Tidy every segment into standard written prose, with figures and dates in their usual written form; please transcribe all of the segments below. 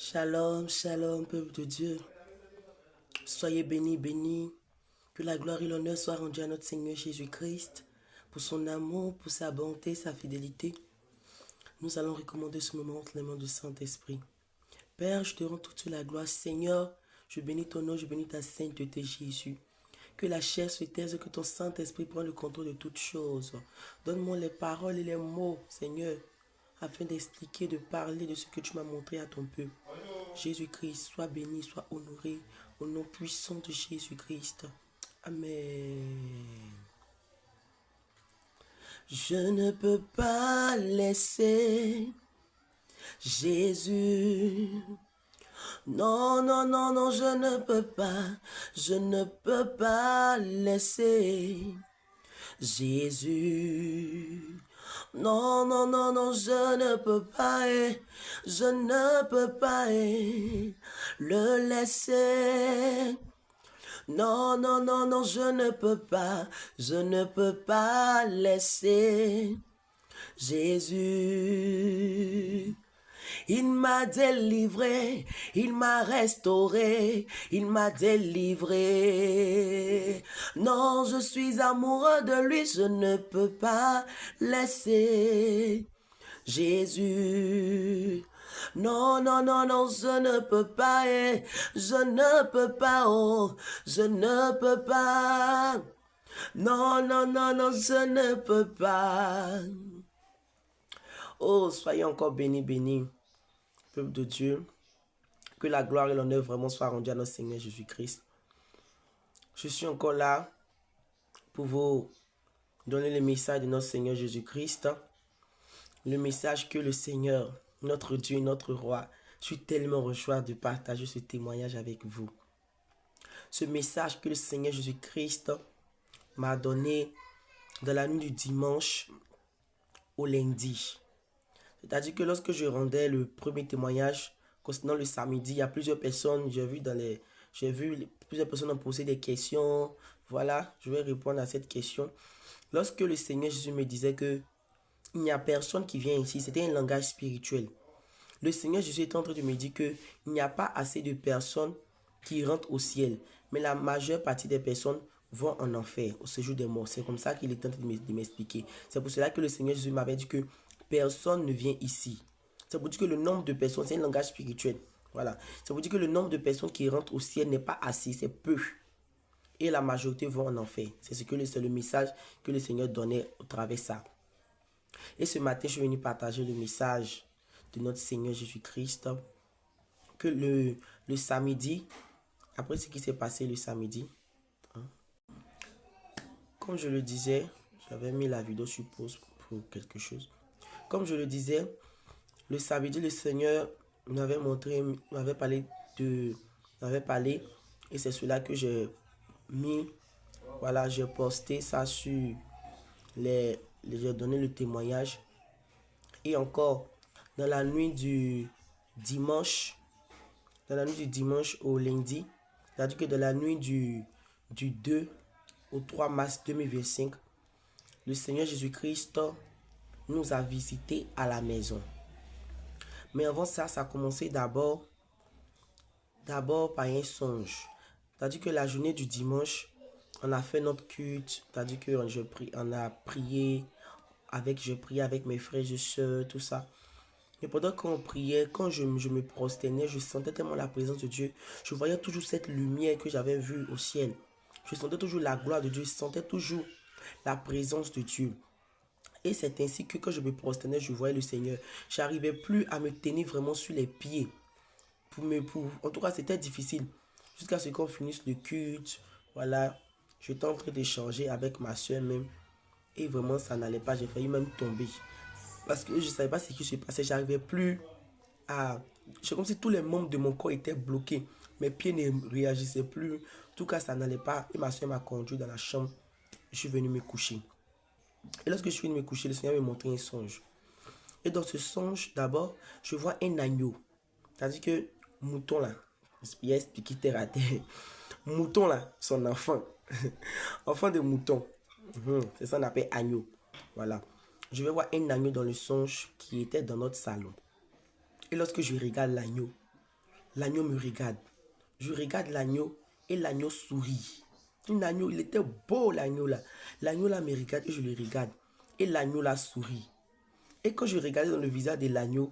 Shalom, shalom, peuple de Dieu. Soyez bénis, bénis. Que la gloire et l'honneur soient rendus à notre Seigneur Jésus-Christ pour son amour, pour sa bonté, sa fidélité. Nous allons recommander ce moment entre les mains du Saint-Esprit. Père, je te rends toute la gloire. Seigneur, je bénis ton nom, je bénis ta sainteté, Jésus. Que la chair se taise, que ton Saint-Esprit prenne le contrôle de toutes choses. Donne-moi les paroles et les mots, Seigneur, afin d'expliquer, de parler de ce que tu m'as montré à ton peuple. Jésus-Christ, sois béni, sois honoré, au nom puissant de Jésus-Christ. Amen. Je ne peux pas laisser Jésus. Non, non, non, non, je ne peux pas laisser Jésus. Non, non, non, non, je ne peux pas le laisser. Non, non, non, non, je ne peux pas laisser Jésus. Il m'a délivré, il m'a restauré, il m'a délivré. Non, je suis amoureux de lui, je ne peux pas laisser Jésus. Non, non, non, non, je ne peux pas, je ne peux pas, oh, je ne peux pas. Non, non, non, non, je ne peux pas. Oh, soyez encore bénis, bénis, peuple de Dieu. Que la gloire et l'honneur vraiment soient rendus à notre Seigneur Jésus-Christ. Je suis encore là pour vous donner le message de notre Seigneur Jésus-Christ. Le message que le Seigneur, notre Dieu, notre Roi, je suis tellement rejoint de partager ce témoignage avec vous. Ce message que le Seigneur Jésus-Christ m'a donné dans la nuit du dimanche au lundi. C'est-à-dire que lorsque je rendais le premier témoignage concernant le samedi, il y a plusieurs personnes, plusieurs personnes ont posé des questions. Voilà, je vais répondre à cette question. Lorsque le Seigneur Jésus me disait que il n'y a personne qui vient ici, c'était un langage spirituel. Le Seigneur Jésus est en train de me dire qu'il n'y a pas assez de personnes qui rentrent au ciel, mais la majeure partie des personnes vont en enfer, au séjour des morts. C'est comme ça qu'il est en train de m'expliquer. C'est pour cela que le Seigneur Jésus m'avait dit que personne ne vient ici. C'est pour dire que le nombre de personnes, c'est un langage spirituel. Voilà. C'est pour dire que le nombre de personnes qui rentrent au ciel n'est pas assez, c'est peu. Et la majorité vont en enfer. C'est le message que le Seigneur donnait au travers de ça. Et ce matin, je suis venu partager le message de notre Seigneur Jésus-Christ. Que le samedi, après ce qui s'est passé le samedi, comme je le disais, j'avais mis la vidéo sur pause pour quelque chose. Comme je le disais, le samedi, le Seigneur m'avait parlé, et c'est cela que j'ai mis, voilà, j'ai posté ça sur j'ai donné le témoignage. Et encore, dans la nuit du dimanche au lundi, c'est-à-dire que dans la nuit du 2 au 3 mars 2025, le Seigneur Jésus-Christ nous a visités à la maison. Mais avant ça, ça a commencé d'abord par un songe. C'est-à-dire que la journée du dimanche, on a fait notre culte, c'est-à-dire que on a prié avec mes frères et soeurs, tout ça. Et pendant qu'on priait, quand je me prosternais, je sentais tellement la présence de Dieu. Je voyais toujours cette lumière que j'avais vue au ciel. Je sentais toujours la gloire de Dieu, je sentais toujours la présence de Dieu. Et c'est ainsi que quand je me prosternais, je voyais le Seigneur. Je n'arrivais plus à me tenir vraiment sur les pieds. En tout cas, c'était difficile. Jusqu'à ce qu'on finisse le culte. Voilà, j'étais en train d'échanger avec ma soeur même. Et vraiment, ça n'allait pas. J'ai failli même tomber. Parce que je ne savais pas ce qui se passait. J'arrivais plus à... C'est comme si tous les membres de mon corps étaient bloqués. Mes pieds ne réagissaient plus. En tout cas, ça n'allait pas. Et ma soeur m'a conduit dans la chambre. Je suis venu me coucher. Et lorsque je suis venu me coucher, le Seigneur m'a montré un songe. Et dans ce songe, d'abord, je vois un agneau. C'est-à-dire que mouton là, il a expliqué terre à terre. Mouton là, son enfant. Enfant de mouton. C'est ça qu'on appelle agneau. Voilà. Je vais voir un agneau dans le songe qui était dans notre salon. Et lorsque je regarde l'agneau, l'agneau me regarde. Je regarde l'agneau et l'agneau sourit. L'agneau, il était beau l'agneau là. L'agneau là me regarde et je le regarde. Et l'agneau là sourit. Et quand je regardais dans le visage de l'agneau,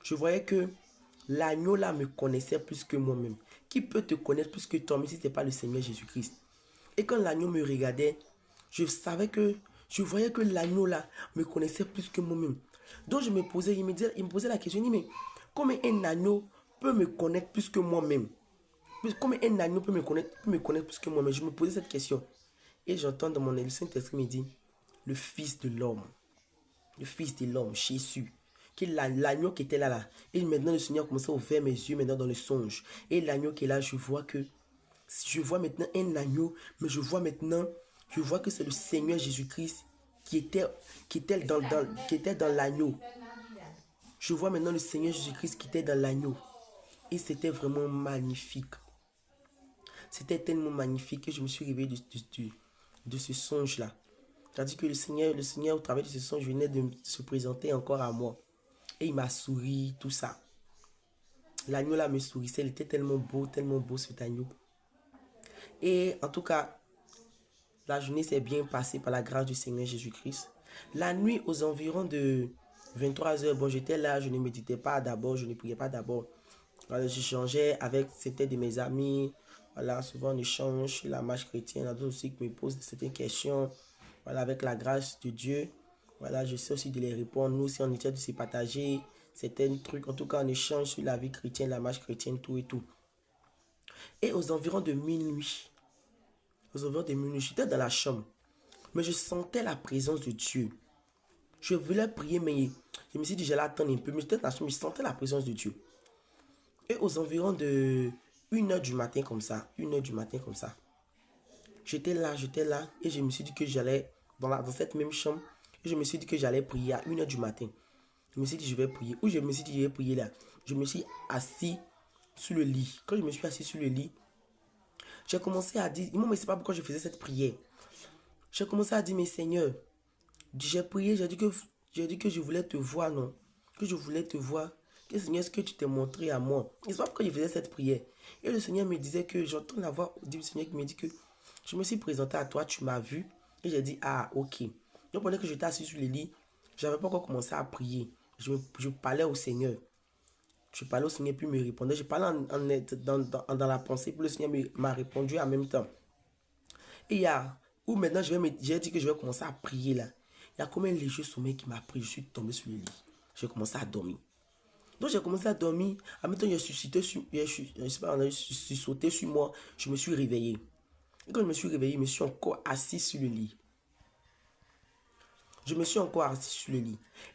je voyais que l'agneau là me connaissait plus que moi-même. Qui peut te connaître plus que toi-même si ce n'est pas le Seigneur Jésus-Christ? Et quand l'agneau me regardait, je voyais que l'agneau là me connaissait plus que moi-même. Donc je me posais, il me posait la question, il me dit, mais comment un agneau peut me connaître plus que moi-même? Comment un agneau peut me connaître plus que moi-même? Je me posais cette question. Et j'entends dans mon âme, le Saint-Esprit me dit, le Fils de l'homme, le Fils de l'homme, Jésus, qui est l'agneau qui était là. Et maintenant le Seigneur commençait à ouvrir mes yeux maintenant dans le songe. Et l'agneau qui est là, je vois maintenant un agneau, mais je vois que c'est le Seigneur Jésus-Christ qui était dans l'agneau. Je vois maintenant le Seigneur Jésus-Christ qui était dans l'agneau. Et c'était vraiment magnifique. C'était tellement magnifique que je me suis réveillé de ce songe-là. C'est-à-dire que le Seigneur, au travers de ce songe, venait de se présenter encore à moi. Et il m'a souri, tout ça. L'agneau là me sourissait, il était tellement beau cet agneau. Et en tout cas, la journée s'est bien passée par la grâce du Seigneur Jésus-Christ. La nuit, aux environs de 23h, bon, j'étais là, je ne méditais pas d'abord, je ne priais pas d'abord. Voilà, j'échangeais avec certains de mes amis. Voilà, souvent on échange sur la marche chrétienne. Il y en a d'autres aussi qui me posent certaines questions. Voilà, avec la grâce de Dieu. Voilà, je sais aussi de les répondre. Nous aussi, on essaie de se partager certains trucs. En tout cas, on échange sur la vie chrétienne, la marche chrétienne, tout et tout. Et aux environs de minuit, j'étais dans la chambre. Mais je sentais la présence de Dieu. Je voulais prier, mais je me suis dit, j'allais attendre un peu. Mais j'étais dans la chambre, je sentais la présence de Dieu. Et aux environs de 1h du matin comme ça, j'étais là, et je me suis dit que j'allais, dans cette même chambre, et je me suis dit que j'allais prier à 1h du matin. Je me suis dit, je vais prier. Ou je me suis dit, je vais prier là. Je me suis assis sur le lit. Quand je me suis assis sur le lit, j'ai commencé à dire, moi, mais c'est pas pourquoi je faisais cette prière. J'ai commencé à dire, mais Seigneur, j'ai prié, j'ai dit que je voulais te voir, non? Que je voulais te voir. Que Seigneur, ce que tu t'es montré à moi. Et c'est pas pourquoi je faisais cette prière. Et le Seigneur me disait que j'entends la voix du Seigneur qui me dit que je me suis présenté à toi, tu m'as vu. Et j'ai dit, ah, ok. Donc pendant que j'étais assis sur le lit, je n'avais pas encore commencé à prier. Je parlais au Seigneur. Je parlais au Seigneur, puis il me répondait. Je parlais dans la pensée, puis le Seigneur m'a répondu en même temps. Et il y a, où maintenant j'ai dit que je vais commencer à prier là. Il y a comme un léger sommeil qui m'a pris. Je suis tombé sur le lit. J'ai commencé à dormir. Donc j'ai commencé à dormir. En même temps, j'ai sauté sur moi. Je me suis réveillé. Et quand je me suis réveillé, je me suis encore assis sur le lit.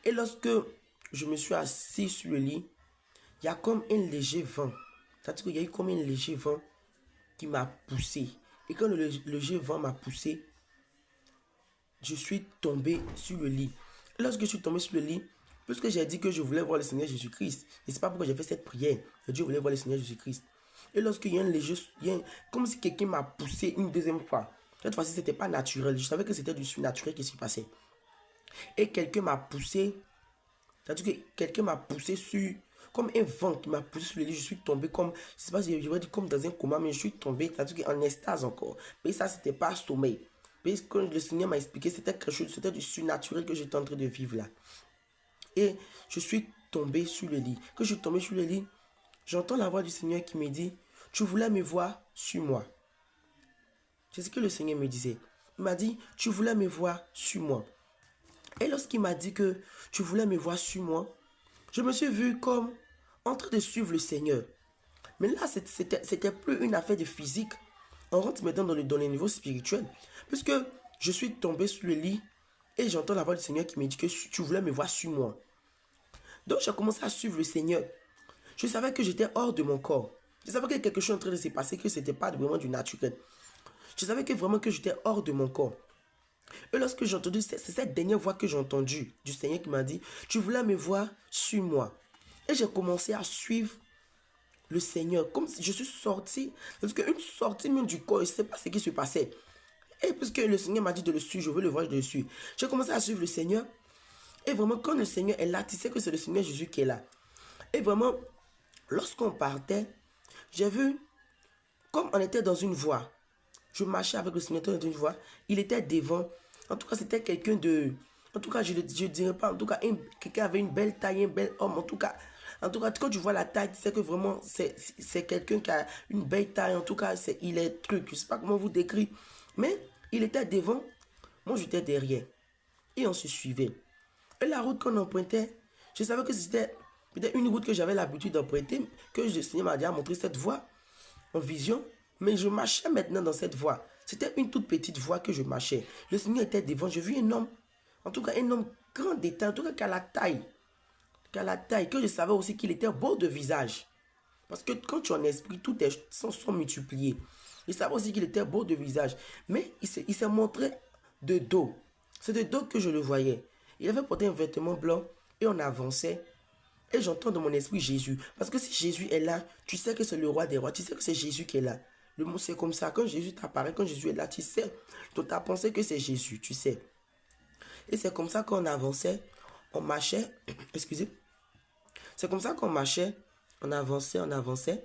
Et lorsque je me suis assis sur le lit, il y a comme un léger vent. C'est-à-dire qu'il y a eu comme un léger vent qui m'a poussé. Et quand le léger vent m'a poussé, je suis tombé sur le lit. Et lorsque je suis tombé sur le lit, puisque j'ai dit que je voulais voir le Seigneur Jésus-Christ, et c'est pas pourquoi j'ai fait cette prière, j'ai dit que je voulais voir le Seigneur Jésus-Christ. Et lorsqu'il y a un léger, comme si quelqu'un m'a poussé une deuxième fois. Cette fois-ci, c'était pas naturel. Je savais que c'était du surnaturel qui se passait. Et quelqu'un m'a poussé, c'est-à-dire que quelqu'un m'a poussé sur, comme un vent qui m'a poussé sur le lit. Je suis tombé comme, je sais pas si je vais dire comme dans un coma, mais je suis tombé, c'est-à-dire qu'en extase encore. Mais ça, c'était pas sommeil. Mais quand le Seigneur m'a expliqué, c'était quelque chose, c'était du surnaturel que j'étais en train de vivre là. Et je suis tombé sur le lit. Quand je suis tombé sur le lit, j'entends la voix du Seigneur qui me dit, tu voulais me voir, suis-moi. C'est ce que le Seigneur me disait. Il m'a dit, tu voulais me voir, suis-moi. Et lorsqu'il m'a dit que tu voulais me voir, suis-moi, je me suis vu comme en train de suivre le Seigneur. Mais là, c'était plus une affaire de physique. On rentre maintenant dans le niveau spirituel. Puisque je suis tombé sur le lit et j'entends la voix du Seigneur qui me dit que tu voulais me voir, suis-moi. Donc j'ai commencé à suivre le Seigneur. Je savais que j'étais hors de mon corps. Je savais que quelque chose en train de se passer, que ce n'était pas vraiment du naturel. Je savais que vraiment que j'étais hors de mon corps. Et lorsque j'ai entendu, c'est cette dernière voix que j'ai entendue du Seigneur qui m'a dit, tu voulais me voir, suis-moi. Et j'ai commencé à suivre le Seigneur, comme si je suis sorti, parce qu'une sortie même du corps, je ne sais pas ce qui se passait. Et puisque le Seigneur m'a dit de le suivre, je veux le voir, je le suis. J'ai commencé à suivre le Seigneur. Et vraiment, quand le Seigneur est là, tu sais que c'est le Seigneur Jésus qui est là. Et vraiment, lorsqu'on partait, j'ai vu, comme on était dans une voie, je marchais avec le Seigneur dans une voie, il était devant. En tout cas, c'était quelqu'un de... En tout cas, je ne dirais pas, en tout cas, quelqu'un avait une belle taille, un bel homme, en tout cas, quand tu vois la taille, tu sais que vraiment, c'est quelqu'un qui a une belle taille, en tout cas, il est truc, je ne sais pas comment vous décrire, mais il était devant, moi j'étais derrière, et on se suivait. Et la route qu'on empruntait, je savais que c'était peut-être une route que j'avais l'habitude d'emprunter, que le Seigneur m'a déjà montré cette voie en vision, mais je marchais maintenant dans cette voie. C'était une toute petite voie que je marchais. Le Seigneur était devant, j'ai vu un homme, en tout cas un homme grand d'état, en tout cas qui a la taille, que je savais aussi qu'il était beau de visage. Parce que quand tu es en esprit, tous tes sens sont multipliés. Je savais aussi qu'il était beau de visage. Mais il s'est montré de dos. C'est de dos que je le voyais. Il avait porté un vêtement blanc et on avançait. Et j'entends dans mon esprit Jésus. Parce que si Jésus est là, tu sais que c'est le roi des rois. Tu sais que c'est Jésus qui est là. Le mot c'est comme ça. Quand Jésus t'apparaît, quand Jésus est là, tu sais. Donc tu as pensé que c'est Jésus, tu sais. Et c'est comme ça qu'on avançait. On marchait. Excusez. C'est comme ça qu'on marchait. On avançait, on avançait.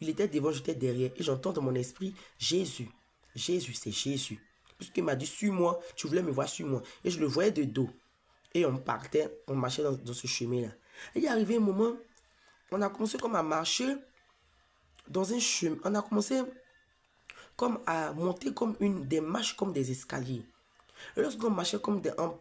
Il était devant, j'étais derrière. Et j'entends dans mon esprit Jésus. Jésus, c'est Jésus. Puisqu'il m'a dit, suis-moi. Tu voulais me voir, suis-moi. Et je le voyais de dos. Et on partait, on marchait dans ce chemin-là. Et il est arrivé un moment, on a commencé comme à marcher dans un chemin. On a commencé comme à monter comme des marches, comme des escaliers. Et lorsqu'on marchait,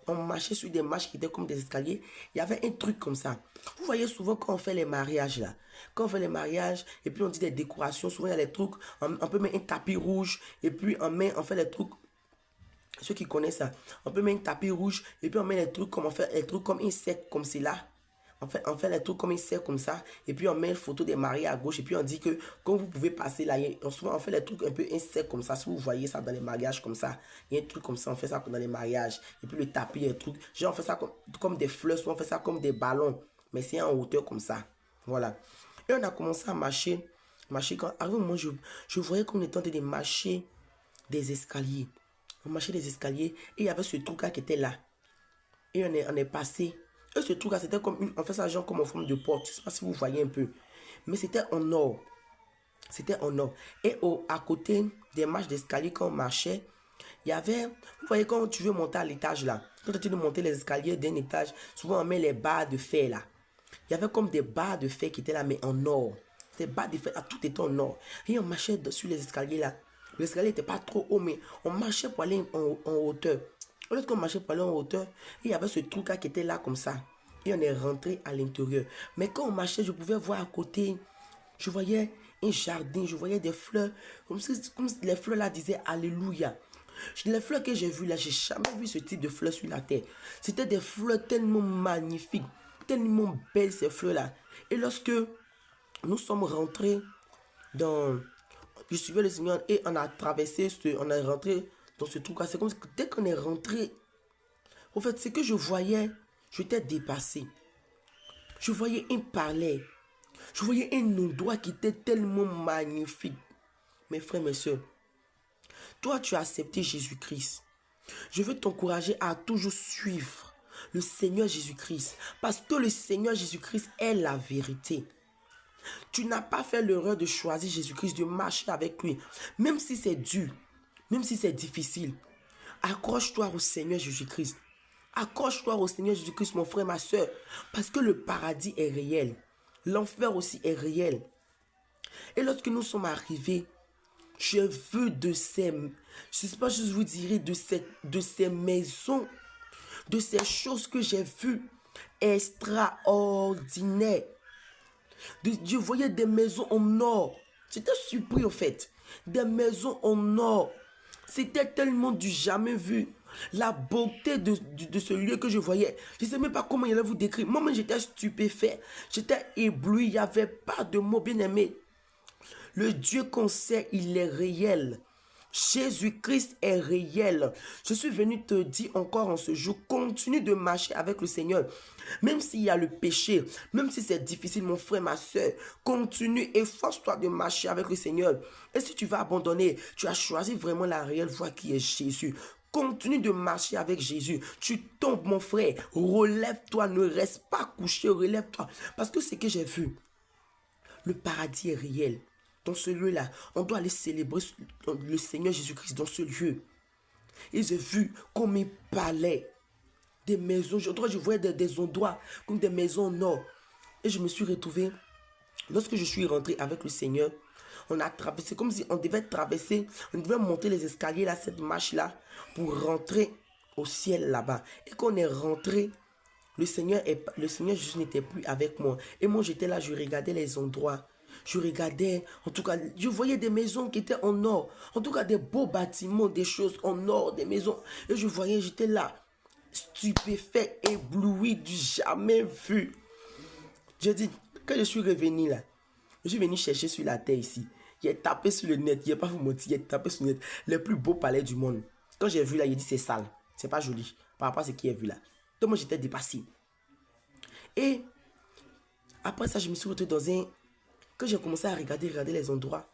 on marchait sur des marches qui étaient comme des escaliers, il y avait un truc comme ça. Vous voyez souvent quand on fait les mariages là, quand on fait les mariages et puis on dit des décorations, souvent il y a des trucs, on peut mettre un tapis rouge et puis on fait les trucs. Ceux qui connaissent ça, on peut mettre un tapis rouge et puis on met les trucs comme on fait les trucs comme un cercle comme cela. On fait les trucs comme un cercle comme ça et puis on met une photo des mariés à gauche et puis on dit que quand vous pouvez passer là, souvent on fait les trucs un peu un cercle comme ça. Si vous voyez ça dans les mariages comme ça, il y a un truc comme ça, on fait ça dans les mariages et puis le tapis, il y a un truc, genre on fait ça comme des fleurs, soit on fait ça comme des ballons, mais c'est en hauteur comme ça. Voilà. Et on a commencé à marcher quand avant moi je voyais qu'on était en train de marcher des escaliers. On marchait des escaliers et il y avait ce truc là qui était là. Et on est passé. Et ce truc là, c'était comme on fait ça genre comme en forme de porte. Je ne sais pas si vous voyez un peu. Mais c'était en or. C'était en or. Et à côté des marches d'escalier, quand on marchait, il y avait, vous voyez, quand tu veux monter à l'étage là, quand tu veux monter les escaliers d'un étage, souvent on met les barres de fer là. Il y avait comme des barres de fer qui étaient là, mais en or. Ces barres de fer là, tout était en or. Et on marchait sur les escaliers là. L'escalier n'était pas trop haut, mais on marchait pour aller en hauteur. Lorsqu'on marchait pour aller en hauteur, il y avait ce truc là qui était là comme ça. Et on est rentré à l'intérieur. Mais quand on marchait, je pouvais voir à côté, je voyais un jardin, je voyais des fleurs, comme si les fleurs là disaient Alléluia. Les fleurs que j'ai vues là, j'ai jamais vu ce type de fleurs sur la terre. C'était des fleurs tellement magnifiques, tellement belles ces fleurs là. Et lorsque nous sommes rentrés dans... Je suivais le Seigneur et on a traversé, on est rentré dans ce truc là. C'est comme si dès qu'on est rentré, en fait, ce que je voyais, j'étais dépassé. Je voyais un palais. Je voyais un endroit qui était tellement magnifique. Mes frères, mes soeurs, toi, tu as accepté Jésus-Christ. Je veux t'encourager à toujours suivre le Seigneur Jésus-Christ. Parce que le Seigneur Jésus-Christ est la vérité. Tu n'as pas fait l'erreur de choisir Jésus-Christ, de marcher avec lui. Même si c'est dur, même si c'est difficile, accroche-toi au Seigneur Jésus-Christ. Accroche-toi au Seigneur Jésus-Christ, mon frère, ma soeur. Parce que le paradis est réel. L'enfer aussi est réel. Et lorsque nous sommes arrivés, j'ai vu de ces, je ne sais pas, je vous dirais, de ces maisons, de ces choses que j'ai vues extraordinaires. Je voyais des maisons en or. J'étais surpris en fait. Des maisons en or. C'était tellement du jamais vu. La beauté de ce lieu que je voyais. Je ne sais même pas comment il allait vous décrire. Moi-même, j'étais stupéfait. J'étais ébloui. Il n'y avait pas de mots, bien aimé. Le Dieu qu'on sait, il est réel. Jésus-Christ est réel. Je suis venu te dire encore en ce jour, continue de marcher avec le Seigneur. Même s'il y a le péché, même si c'est difficile, mon frère, ma soeur, continue, efforce-toi de marcher avec le Seigneur. Et si tu vas abandonner, tu as choisi vraiment la réelle voie qui est Jésus. Continue de marcher avec Jésus. Tu tombes, mon frère, relève-toi, ne reste pas couché, relève-toi. Parce que ce que j'ai vu, le paradis est réel. dans ce lieu-là. On doit aller célébrer le Seigneur Jésus-Christ dans ce lieu. Et j'ai vu comme un palais, des maisons. Je voyais des endroits comme des maisons en or. Et je me suis retrouvé, lorsque je suis rentré avec le Seigneur, on a traversé, comme si on devait traverser, on devait monter les escaliers là, cette marche-là, pour rentrer au ciel là-bas. Et quand on est rentré, le Seigneur Jésus n'était plus avec moi. Et moi, j'étais là, je regardais les endroits. Je regardais, en tout cas, je voyais des maisons qui étaient en or. En tout cas, des beaux bâtiments, des choses en or, des maisons. Et je voyais, j'étais là, stupéfait, ébloui, du jamais vu. Je dis, quand je suis revenu là, je suis venu chercher sur la terre ici. J'ai tapé sur le net, il n'y a pas vous mentir, j'ai tapé sur le net les plus beaux palais du monde. Quand j'ai vu là, il dit c'est sale, c'est pas joli par rapport à ce qui est vu là. Donc moi j'étais dépassé. Et après ça, je me suis retrouvé dans un... Quand j'ai commencé à regarder les endroits,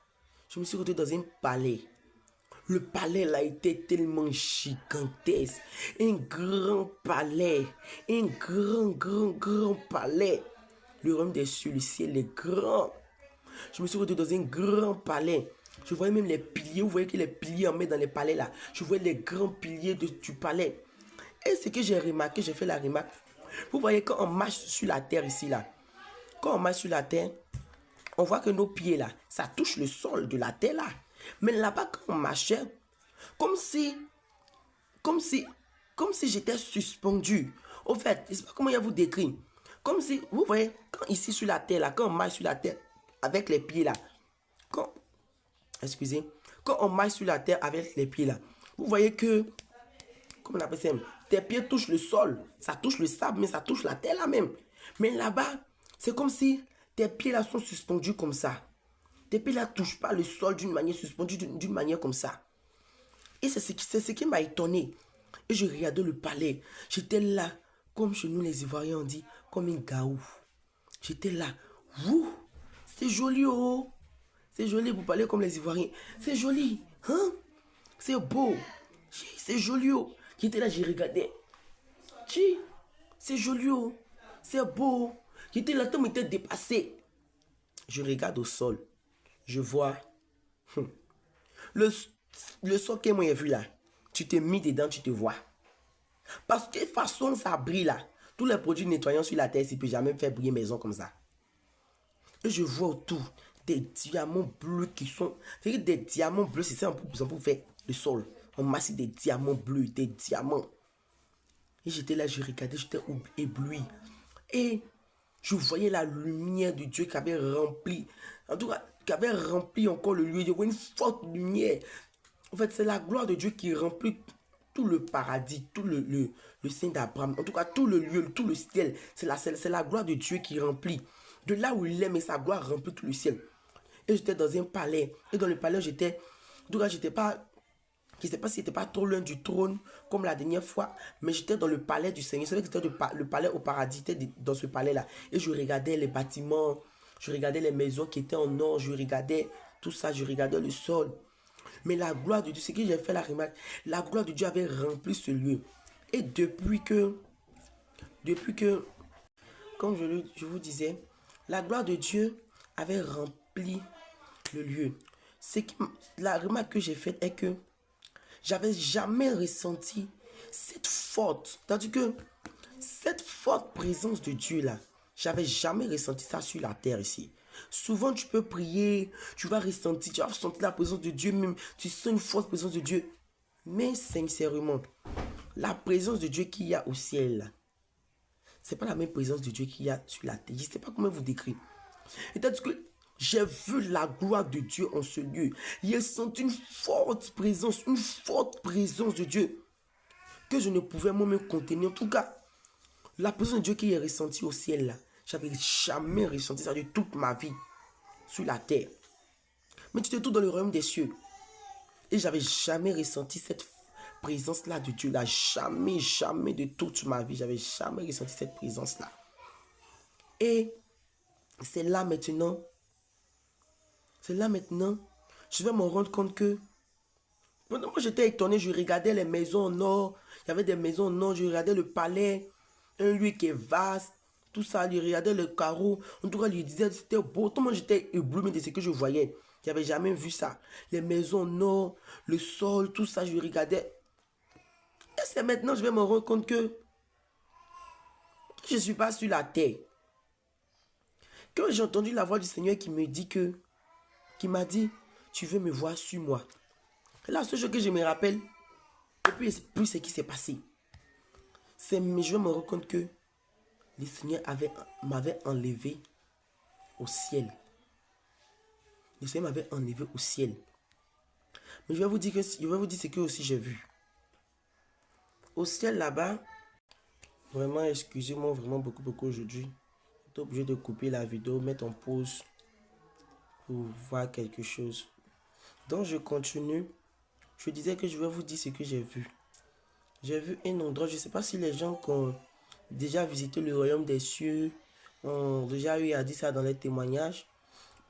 je me suis retrouvé dans un palais. Le palais là était tellement gigantesque. Un grand palais. Un grand palais. Le royaume des cieux, le ciel est grand. Je me suis retrouvé dans un grand palais. Je voyais même les piliers. Vous voyez que les piliers en mettent dans les palais là. Je voyais les grands piliers du palais. Et ce que j'ai remarqué, j'ai fait la remarque. Vous voyez quand on marche sur la terre ici là. Quand on marche sur la terre, on voit que nos pieds là, ça touche le sol de la terre là. Mais là-bas quand on marchait, comme si j'étais suspendu. Au fait, je ne sais pas comment il vous décrit. Comme si, vous voyez, quand ici sur la terre là, quand on marche sur la terre avec les pieds là, quand on marche sur la terre avec les pieds là, vous voyez que, comment on appelle ça, tes pieds touchent le sol, ça touche le sable, mais ça touche la terre là même. Mais là-bas, c'est comme si tes pieds là sont suspendus comme ça. Tes pieds là ne touchent pas le sol d'une manière suspendue, d'une manière comme ça. Et c'est ce qui m'a étonné. Et je regardais le palais. J'étais là, comme chez nous les Ivoiriens on dit, comme un gaou. J'étais là. Ouh, c'est joli, oh. C'est joli, vous parlez comme les Ivoiriens. C'est joli, hein? C'est beau. C'est joli, oh. J'étais là, je regardais. C'est joli, oh. C'est beau. J'étais là, tout m'était dépassé. Je regarde au sol. Je vois le sol que moi j'ai vu là. Tu t'es mis dedans, tu te vois. Parce que de toute façon, ça brille là. Tous les produits nettoyants sur la terre, ça ne peut jamais faire briller maison comme ça. Et je vois autour des diamants bleus qui sont... C'est-à-dire des diamants bleus, c'est ça pour faire le sol. On masse des diamants bleus, des diamants. Et j'étais là, je regardais, j'étais ébloui. Et je voyais la lumière de Dieu qui avait rempli, en tout cas, qui avait rempli encore le lieu. Je voyais une forte lumière. En fait, c'est la gloire de Dieu qui remplit tout le paradis, tout le sein d'Abraham. En tout cas, tout le lieu, tout le ciel. C'est la gloire de Dieu qui remplit. De là où il est, mais sa gloire remplit tout le ciel. Et j'étais dans un palais. Et dans le palais, j'étais... En tout cas, j'étais pas... Je ne sais pas si c'était pas trop loin du trône comme la dernière fois, mais j'étais dans le palais du Seigneur. C'est vrai que c'était le palais au paradis, j'étais dans ce palais-là. Et je regardais les bâtiments, je regardais les maisons qui étaient en or, je regardais tout ça, je regardais le sol. Mais la gloire de Dieu, c'est que j'ai fait la remarque, la gloire de Dieu avait rempli ce lieu. Et depuis que comme je vous disais, la gloire de Dieu avait rempli le lieu. La remarque que j'ai faite est que j'avais jamais ressenti cette forte, c'est-à-dire que cette forte présence de Dieu là, j'avais jamais ressenti ça sur la terre ici. Souvent tu peux prier, tu vas ressentir la présence de Dieu même, tu sens une forte présence de Dieu. Mais sincèrement, la présence de Dieu qu'il y a au ciel là, c'est pas la même présence de Dieu qu'il y a sur la terre. Je ne sais pas comment vous décrire. C'est-à-dire que j'ai vu la gloire de Dieu en ce lieu. J'ai senti une forte présence de Dieu que je ne pouvais moi-même contenir. En tout cas, la présence de Dieu qui est ressentie au ciel là, j'avais jamais ressenti ça de toute ma vie sur la terre. Mais tu te trouves dans le royaume des cieux. Et j'avais jamais ressenti cette présence-là de Dieu là. Jamais de toute ma vie, j'avais jamais ressenti cette présence-là. Et c'est là maintenant, je vais me rendre compte que, moi j'étais étonné, je regardais les maisons en or, il y avait des maisons en or, je regardais le palais, un lieu qui est vaste, tout ça, il regardait le carreau. En tout cas, il disait c'était beau. Tout le monde j'étais ébloui de ce que je voyais. Je n'avais jamais vu ça. Les maisons nord, le sol, tout ça, je regardais. Et c'est maintenant que je vais me rendre compte que je ne suis pas sur la terre. Quand j'ai entendu la voix du Seigneur qui me dit qui m'a dit, tu veux me voir sur moi. Et la seule chose que je me rappelle, et puis ce qui s'est passé, c'est que je me rends compte que le Seigneur m'avait enlevé au ciel. Le Seigneur m'avait enlevé au ciel. Mais je vais vous dire ce que aussi j'ai vu. Au ciel là-bas, vraiment, excusez-moi vraiment beaucoup aujourd'hui. J'étais obligé de couper la vidéo, mettre en pause pour voir quelque chose. Donc je continue. Je disais que je vais vous dire ce que j'ai vu. J'ai vu un endroit, je ne sais pas si les gens qui ont déjà visité le royaume des cieux ont déjà eu à dire ça dans les témoignages.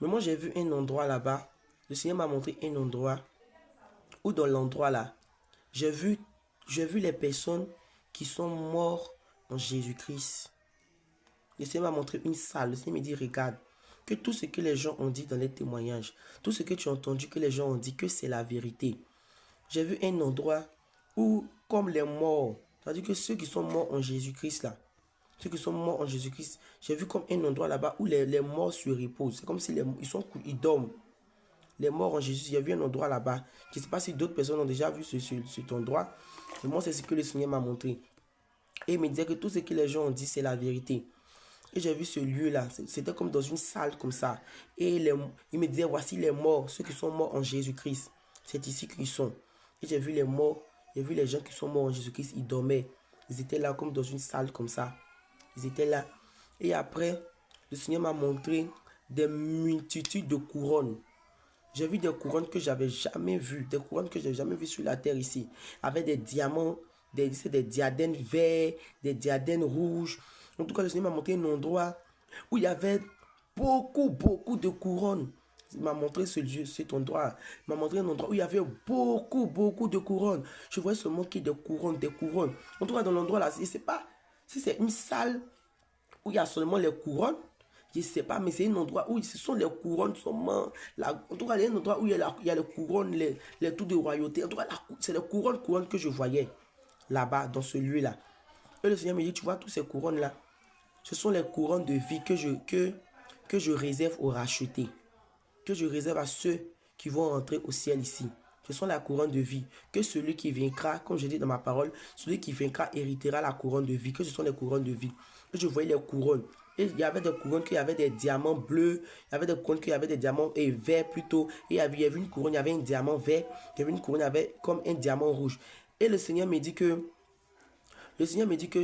Mais moi j'ai vu un endroit là-bas. Le Seigneur m'a montré un endroit où dans l'endroit là, j'ai vu les personnes qui sont mortes en Jésus-Christ. Le Seigneur m'a montré une salle. Le Seigneur me dit, regarde, que tout ce que les gens ont dit dans les témoignages, tout ce que tu as entendu que les gens ont dit, que c'est la vérité. J'ai vu un endroit où, comme les morts, c'est-à-dire que ceux qui sont morts en Jésus-Christ là, ceux qui sont morts en Jésus-Christ, j'ai vu comme un endroit là-bas où les morts se reposent. C'est comme si ils dorment. Les morts en Jésus, j'ai vu un endroit là-bas. Je ne sais pas si d'autres personnes ont déjà vu cet endroit. Mais moi, c'est ce que le Seigneur m'a montré. Et il me disait que tout ce que les gens ont dit, c'est la vérité. Et j'ai vu ce lieu-là. C'était comme dans une salle comme ça. Et il me disait, voici les morts, ceux qui sont morts en Jésus-Christ. C'est ici qu'ils sont. Et j'ai vu les morts, j'ai vu les gens qui sont morts en Jésus-Christ, ils dormaient. Ils étaient là comme dans une salle comme ça. Ils étaient là. Et après, le Seigneur m'a montré des multitudes de couronnes. J'ai vu des couronnes que j'avais jamais vues, des couronnes que j'ai jamais vues sur la terre ici, avec des diamants, des diadèmes verts, des diadèmes rouges. En tout cas, le Seigneur m'a montré un endroit où il y avait beaucoup de couronnes. Il m'a montré cet endroit. Il m'a montré un endroit où il y avait beaucoup de couronnes. Je voyais seulement qu'il y a des couronnes. En tout cas, dans l'endroit là, je ne sais pas si c'est une salle où il y a seulement les couronnes. Je ne sais pas, mais c'est un endroit où ce sont les couronnes seulement. En tout cas, il y a un endroit où il y a les couronnes, les tours de royauté. En tout cas, c'est les couronnes que je voyais là-bas, dans ce lieu-là. Et le Seigneur me dit, tu vois, toutes ces couronnes-là, ce sont les couronnes de vie que je réserve aux rachetés. Que je réserve à ceux qui vont rentrer au ciel ici. Ce sont la couronne de vie. Que celui qui vaincra, comme je dis dans ma parole, celui qui vaincra héritera la couronne de vie. Que ce sont les couronnes de vie. Et je voyais les couronnes. Et il y avait des couronnes qui avaient des diamants bleus. Il y avait des couronnes qui avaient des diamants verts plutôt. Et il y avait une couronne, il y avait un diamant vert. Il y avait une couronne, il y avait comme un diamant rouge. Et le Seigneur me dit que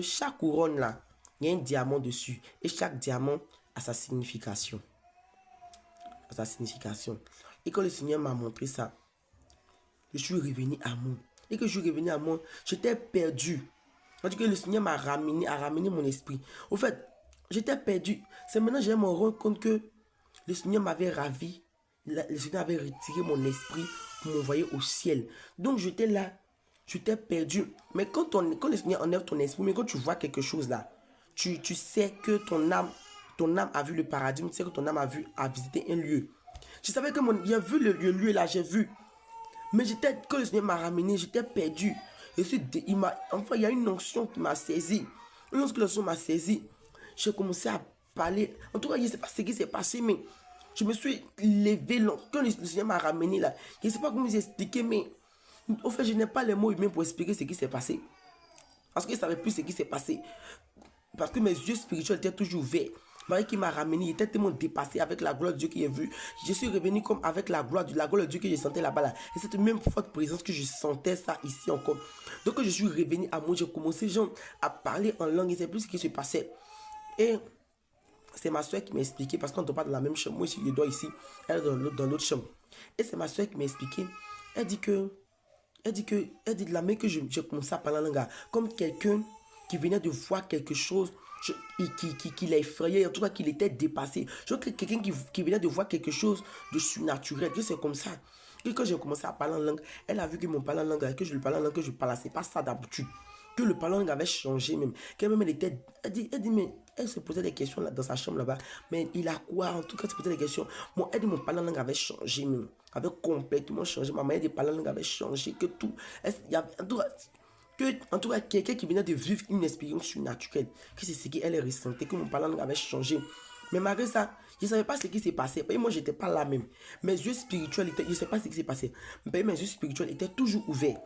chaque couronne là, il y a un diamant dessus. Et chaque diamant a sa signification. Et quand le Seigneur m'a montré ça, je suis revenu à moi. Et que je suis revenu à moi, j'étais perdu. C'est-à-dire que le Seigneur a ramené mon esprit. Au fait, j'étais perdu. C'est maintenant que je me rends compte que le Seigneur m'avait ravi. Le Seigneur avait retiré mon esprit pour m'envoyer au ciel. Donc j'étais là, j'étais perdu. Mais quand le Seigneur enlève ton esprit, mais quand tu vois quelque chose là, tu sais que ton âme a vu le paradis, tu sais que ton âme a visité un lieu. Je savais que j'ai vu le lieu là, j'ai vu. Mais quand le Seigneur m'a ramené, j'étais perdu. Il y a une onction qui m'a saisi. Lorsque l'onction m'a saisi, j'ai commencé à parler. En tout cas, je ne sais pas ce qui s'est passé, mais je me suis levé. Quand le Seigneur m'a ramené là, je ne sais pas comment vous expliquer, mais au fait, je n'ai pas les mots humains pour expliquer ce qui s'est passé. Parce que je ne savais plus ce qui s'est passé. Parce que mes yeux spirituels étaient toujours ouverts. Marie qui m'a ramené, il était tellement dépassé avec la gloire de Dieu qu'il a vu. Je suis revenu comme avec la gloire de Dieu que je sentais là-bas. Là. Et cette même forte présence que je sentais ça ici encore. Donc quand je suis revenu à moi, j'ai commencé à parler en langue. Et c'est plus ce qui se passait. Et c'est ma soeur qui m'a expliqué, parce qu'on ne dort pas dans la même chambre. Moi, je dors ici, elle est dans l'autre chambre. Et c'est ma soeur qui m'a expliqué. Elle dit de la main que j'ai commencé à parler en langue, comme quelqu'un qui venait de voir quelque chose qui l'a effrayé, en tout cas qu'il était dépassé. Je vois que quelqu'un qui venait de voir quelque chose de surnaturel, que c'est comme ça. Et quand j'ai commencé à parler en langue, elle a vu que mon parler en langue, que je lui parlais en langue, que je parlais, c'est pas ça d'habitude. que le parler en langue avait changé même. Qu'elle-même, mais elle se posait des questions là, dans sa chambre là-bas. Mais il a quoi? En tout cas, elle se posait des questions. Moi, elle dit, mon parler en langue avait changé même. Avait complètement changé. Ma manière de parler en langue avait changé. Que tout. Il y avait, en tout cas, quelqu'un qui venait de vivre une expérience surnaturelle. Que c'est ce qu'elle ressentait. Que mon parler en langue avait changé. Mais malgré ça, je ne savais pas ce qui s'est passé. Moi, je n'étais pas là même. Mes yeux spirituels étaient. Je ne sais pas ce qui s'est passé. Mais mes yeux spirituels étaient toujours ouverts.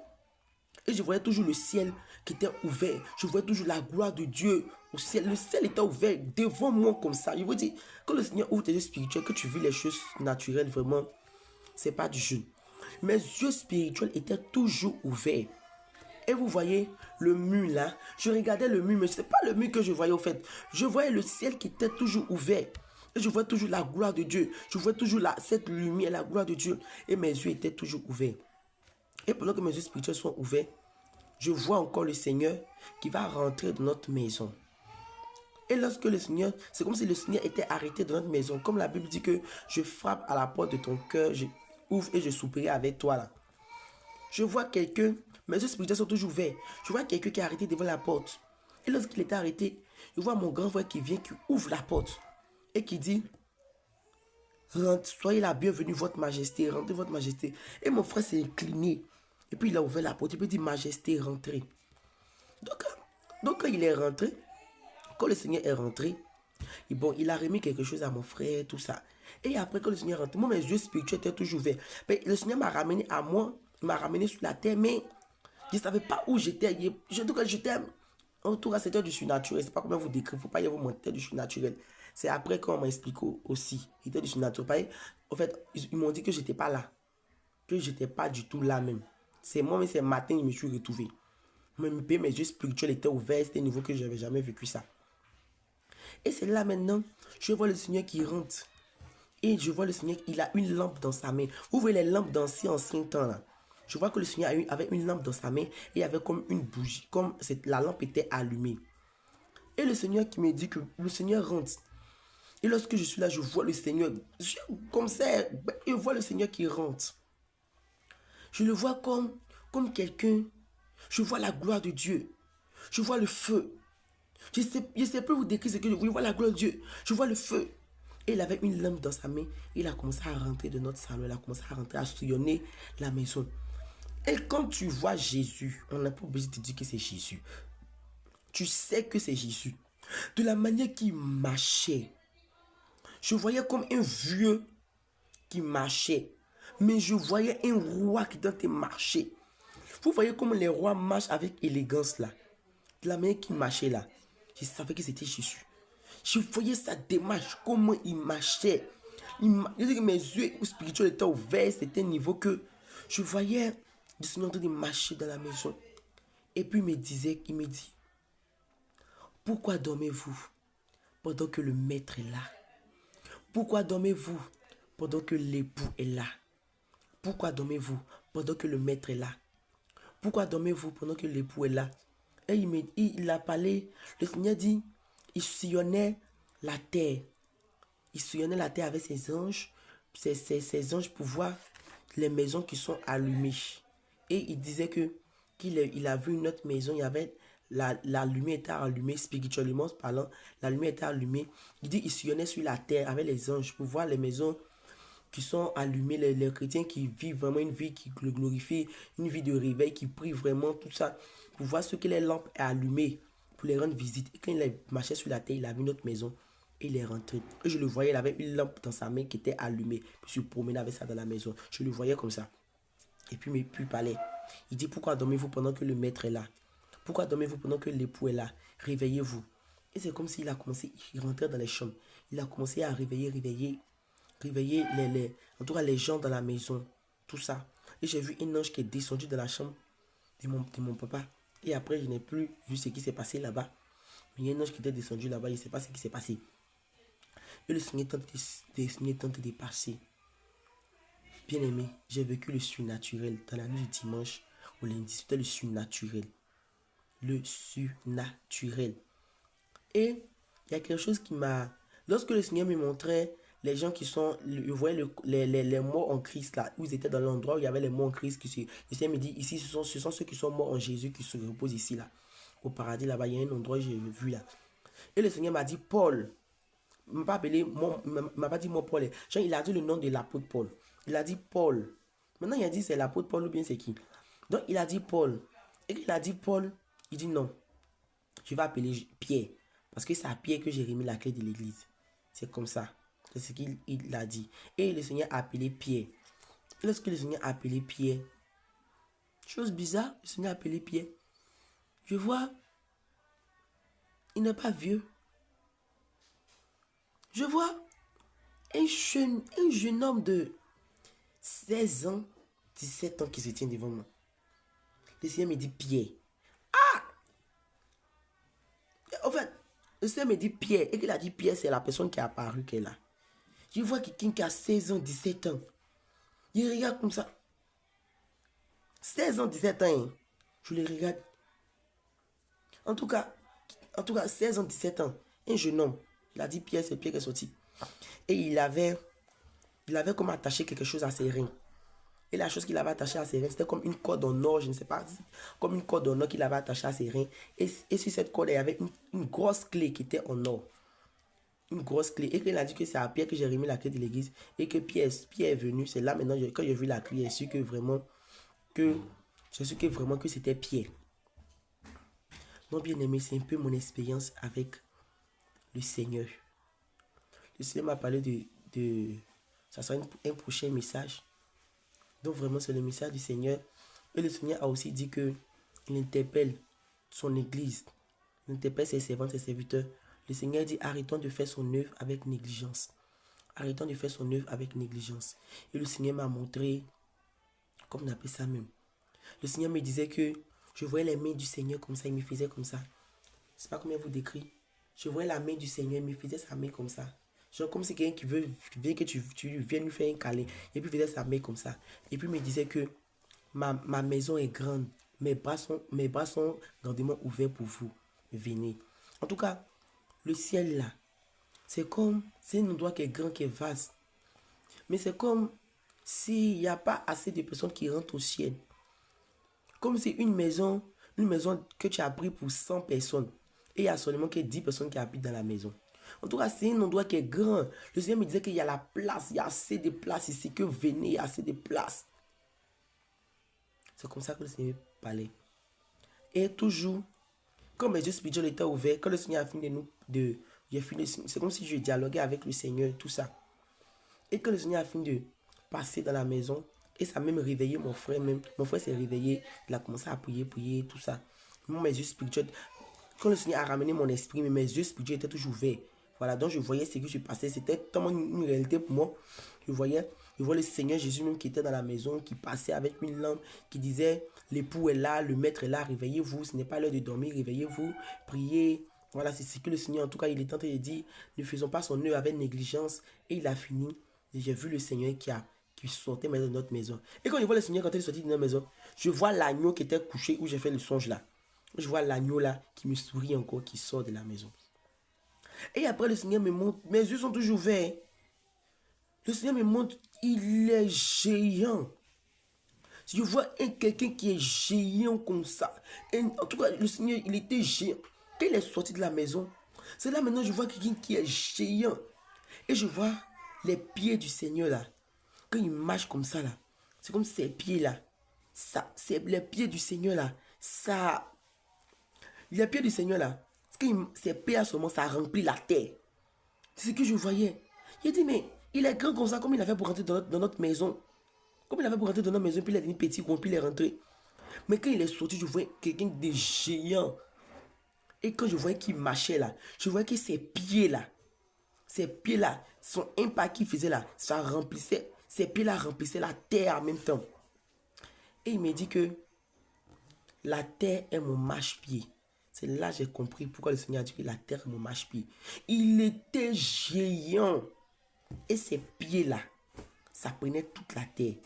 Et je voyais toujours le ciel qui était ouvert. Je voyais toujours la gloire de Dieu au ciel. Le ciel était ouvert devant moi comme ça. Je vous dis, quand le Seigneur ouvre tes yeux spirituels, que tu vis les choses naturelles, vraiment, c'est pas du jeu. Mes yeux spirituels étaient toujours ouverts. Et vous voyez le mur là. Je regardais le mur, mais ce n'est pas le mur que je voyais au fait. Je voyais le ciel qui était toujours ouvert. Et je voyais toujours la gloire de Dieu. Je voyais toujours cette lumière, la gloire de Dieu. Et mes yeux étaient toujours ouverts. Et pendant que mes yeux spirituels sont ouverts, je vois encore le Seigneur qui va rentrer dans notre maison. Et lorsque le Seigneur, c'est comme si le Seigneur était arrêté dans notre maison. Comme la Bible dit que je frappe à la porte de ton cœur, je ouvre et je soupirai avec toi là. Je vois quelqu'un, mes yeux spirituels sont toujours ouverts. Je vois quelqu'un qui est arrêté devant la porte. Et lorsqu'il était arrêté, je vois mon grand frère qui vient, qui ouvre la porte et qui dit, soyez la bienvenue, votre majesté, rentrez votre majesté. Et mon frère s'est incliné. Et puis il a ouvert la porte. Il peut dire, majesté, rentrez. Donc quand il est rentré, quand le Seigneur est rentré, et bon, il a remis quelque chose à mon frère, tout ça. Et après, quand le Seigneur est rentré, moi, mes yeux spirituels étaient toujours ouverts. Mais le Seigneur m'a ramené à moi, il m'a ramené sur la terre, mais je ne savais pas où j'étais. En tout cas, c'était du surnaturel. C'est pas comment vous décrire. Il ne faut pas y avoir monter du surnaturel. C'est après qu'on m'a expliqué aussi. C'était du surnaturel. En fait, ils m'ont dit que je n'étais pas là. Que je n'étais pas du tout là même. C'est moi, mais c'est matin, je me suis retrouvé. Mes yeux spirituels étaient ouverts. C'était nouveau que je n'avais jamais vécu ça. Et c'est là maintenant, je vois le Seigneur qui rentre. Et je vois le Seigneur, il a une lampe dans sa main. Vous voyez les lampes d'ancien temps là. Je vois que le Seigneur avait une lampe dans sa main et il y avait comme une bougie, comme la lampe était allumée. Et le Seigneur qui me dit que le Seigneur rentre. Et lorsque je suis là, je vois le Seigneur, comme ça, je vois le Seigneur qui rentre. Je le vois comme quelqu'un. Je vois la gloire de Dieu. Je vois le feu. Je ne sais plus vous décrire ce que je vois. Je vois la gloire de Dieu. Je vois le feu. Et il avait une lampe dans sa main. Il a commencé à rentrer de notre salon. Il a commencé à rentrer, à sillonner la maison. Et quand tu vois Jésus, on n'a pas obligé de te dire que c'est Jésus. Tu sais que c'est Jésus. De la manière qu'il marchait. Je voyais comme un vieux qui marchait. Mais je voyais un roi qui était marcher. Vous voyez comment les rois marchent avec élégance là. De la manière qu'il marchait là. Je savais que c'était Jésus. Je voyais sa démarche, comment il marchait. Je dis que mes yeux spirituels étaient ouverts, c'était un niveau que je voyais le Seigneur en train de marcher dans la maison. Et puis il me dit, pourquoi dormez-vous pendant que le maître est là? Pourquoi dormez-vous pendant que l'époux est là? Pourquoi dormez-vous pendant que le maître est là? Pourquoi dormez-vous pendant que l'époux est là? Et il a parlé, le Seigneur dit, il sillonnait la terre. Il sillonnait la terre avec ses anges, ses anges pour voir les maisons qui sont allumées. Et il disait qu'il a vu une autre maison, il y avait la lumière était allumée, spirituellement parlant, la lumière était allumée. Il dit il sillonnait sur la terre avec les anges pour voir les maisons qui sont allumées, les chrétiens qui vivent vraiment une vie qui le glorifie, une vie de réveil, qui prient vraiment, tout ça, pour voir ce que les lampes est allumées, pour les rendre visite. Et quand il marchait sur la terre, il a vu notre maison. Et il est rentré. Et je le voyais, il avait une lampe dans sa main qui était allumée. Puis je me promenais avec ça dans la maison. Je le voyais comme ça. Et puis il parlait. Il dit, pourquoi dormez-vous pendant que le maître est là? Pourquoi dormez-vous pendant que l'époux est là? Réveillez-vous. Et c'est comme s'il a commencé, il rentrait dans les chambres. Il a commencé à réveiller en tout cas les gens dans la maison. Tout ça. Et j'ai vu un ange qui est descendu dans la chambre de mon papa. Et après, je n'ai plus vu ce qui s'est passé là-bas. Mais il y a un ange qui était descendu là-bas, je ne sais pas ce qui s'est passé. Et le Seigneur tente de passer. Bien aimé, j'ai vécu le surnaturel dans la nuit du dimanche au lundi. C'était le surnaturel. Le surnaturel. Et il y a quelque chose qui m'a... Lorsque le Seigneur me montrait les gens qui sont... Je voyais les morts en Christ là, où ils étaient dans l'endroit où il y avait les morts en Christ. Le Seigneur me dit, ici, ce sont ceux qui sont morts en Jésus qui se reposent ici là. au paradis là-bas. Il y a un endroit que j'ai vu là. Et le Seigneur m'a dit, Paul. Il m'a pas dit moi Paul. Genre, il a dit le nom de l'apôtre Paul. Il a dit Paul. Maintenant, il a dit c'est l'apôtre Paul ou bien c'est qui. Donc, il a dit Paul. Et il a dit Paul, il dit non. Je vais appeler Pierre. Parce que c'est à Pierre que j'ai remis la clé de l'église. C'est comme ça. C'est ce qu'il a dit. Et le Seigneur a appelé Pierre. Et lorsque le Seigneur a appelé Pierre, chose bizarre, le Seigneur a appelé Pierre. Je vois, il n'est pas vieux. Je vois un jeune homme de 16 ans, 17 ans qui se tient devant moi. Le Seigneur me dit Pierre. En fait, le Seigneur me dit Pierre. Et qu'il a dit Pierre, c'est la personne qui est apparue qu'elle a. Je vois quelqu'un qui a 16 ans, 17 ans. Il regarde comme ça. 16 ans, 17 ans. Hein. Je le regarde. En tout cas, 16 ans, 17 ans. Un jeune homme. Il a dit Pierre, c'est Pierre qui est sorti. Et il avait comme attaché quelque chose à ses reins. Et la chose qu'il avait attachée à ses reins, c'était comme une corde en or, je ne sais pas, comme une corde en or qu'il avait attachée à ses reins. Et sur cette corde, il y avait une grosse clé qui était en or. Une grosse clé. Et qu'il a dit que c'est à Pierre que j'ai remis la clé de l'église. Et que Pierre est venu. C'est là maintenant, quand j'ai vu la clé, j'ai su que vraiment que c'était Pierre. Donc, bien aimé, c'est un peu mon expérience avec le Seigneur. Le Seigneur m'a parlé de ça sera un prochain message. Donc vraiment c'est le message du Seigneur. Et le Seigneur a aussi dit que il interpelle son église. Il interpelle ses servantes et ses serviteurs. Le Seigneur dit arrêtons de faire son œuvre avec négligence. Arrêtons de faire son œuvre avec négligence. Et le Seigneur m'a montré, comme on appelle ça même. Le Seigneur me disait que je voyais les mains du Seigneur comme ça, il me faisait comme ça. Je ne sais pas comment vous décrire. Je voyais la main du Seigneur, il me faisait sa main comme ça. Genre comme si quelqu'un qui veut que tu viennes lui faire un câlin. Et puis il faisait sa main comme ça. Et puis il me disait que ma maison est grande. Mes bras sont grandement ouverts pour vous. Venez. En tout cas, le ciel là, c'est un endroit qui est grand, qui est vaste. Mais c'est comme s'il n'y a pas assez de personnes qui rentrent au ciel. Comme si une maison que tu as pris pour 100 personnes. Et il y a seulement que 10 personnes qui habitent dans la maison. En tout cas, c'est un endroit qui est grand. Le Seigneur me disait qu'il y a la place, il y a assez de place ici, que venez, il y a assez de place. C'est comme ça que le Seigneur parlait. Et toujours, quand mes yeux spirituels étaient ouverts, quand le Seigneur a fini c'est comme si je dialoguais avec le Seigneur, tout ça. Et quand le Seigneur a fini de passer dans la maison, et ça a même réveillé mon frère même. Mon frère s'est réveillé, il a commencé à prier, tout ça. Moi, mes yeux spirituels, quand le Seigneur a ramené mon esprit, mes yeux spirituels étaient toujours ouverts. Voilà, donc je voyais ce qui se passait. C'était tellement une réalité pour moi. Je voyais le Seigneur Jésus même qui était dans la maison, qui passait avec une lampe, qui disait, l'époux est là, le maître est là, réveillez-vous, ce n'est pas l'heure de dormir, réveillez-vous, priez. Voilà, c'est ce que le Seigneur, en tout cas, il est en train de dire, ne faisons pas son œuvre avec négligence. Et il a fini. Et j'ai vu le Seigneur qui sortait de notre maison. Et quand je vois le Seigneur, quand il est sorti de notre maison, je vois l'agneau qui était couché où j'ai fait le songe là. Je vois l'agneau là qui me sourit encore, qui sort de la maison. Et après, le Seigneur me montre, mes yeux sont toujours ouverts. Le Seigneur me montre, il est géant. Je vois quelqu'un qui est géant comme ça. Et en tout cas, le Seigneur, il était géant. Quand il est sorti de la maison, c'est là maintenant je vois quelqu'un qui est géant. Et je vois les pieds du Seigneur là. Quand il marche comme ça là, c'est comme ses pieds là. Ça, c'est les pieds du Seigneur là. Ça, les pieds du Seigneur là. Ses pieds à ce moment, ça remplit la terre. C'est ce que je voyais. Il dit, mais il est grand comme ça, comme il a fait pour rentrer dans notre maison. Comme il avait pour rentrer dans notre maison, puis il est devenu petit, puis il est rentré. Mais quand il est sorti, je voyais quelqu'un de géant. Et quand je voyais qu'il marchait là, je voyais que ses pieds là, son impact qu'il faisait là, ça remplissait, ses pieds là remplissaient la terre en même temps. Et il me dit que la terre est mon marche-pied. C'est là que j'ai compris pourquoi le Seigneur a dit que la terre est mon marche-pied. Il était géant. Et ses pieds-là, ça prenait toute la terre.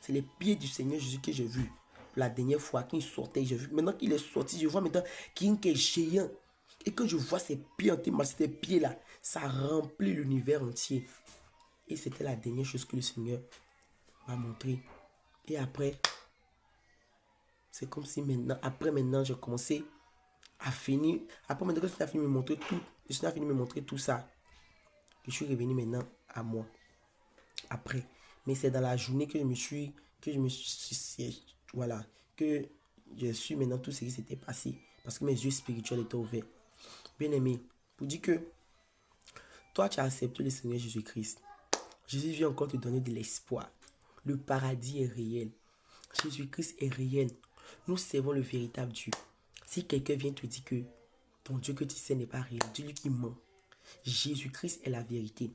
C'est les pieds du Seigneur Jésus que j'ai vu. La dernière fois qu'il sortait, j'ai vu. Maintenant qu'il est sorti, je vois maintenant qu'il est géant. Et quand je vois ses pieds entièrement, ces pieds-là, ça remplit l'univers entier. Et c'était la dernière chose que le Seigneur m'a montré. Et après, c'est comme si maintenant, j'ai commencé a fini. Après, maintenant que le Seigneur a fini de me montrer tout, le Seigneur a fini de me montrer tout ça, je suis revenu maintenant à moi. Après. Mais c'est dans la journée que voilà, que je suis maintenant tout ce qui s'était passé. Parce que mes yeux spirituels étaient ouverts. Bien aimé, pour dire que toi, tu as accepté le Seigneur Jésus-Christ. Jésus vient encore te donner de l'espoir. Le paradis est réel. Jésus-Christ est réel. Nous servons le véritable Dieu. Si quelqu'un vient te dire que ton Dieu que tu sais n'est pas réel, dis-lui qu'il ment. Jésus-Christ est la vérité.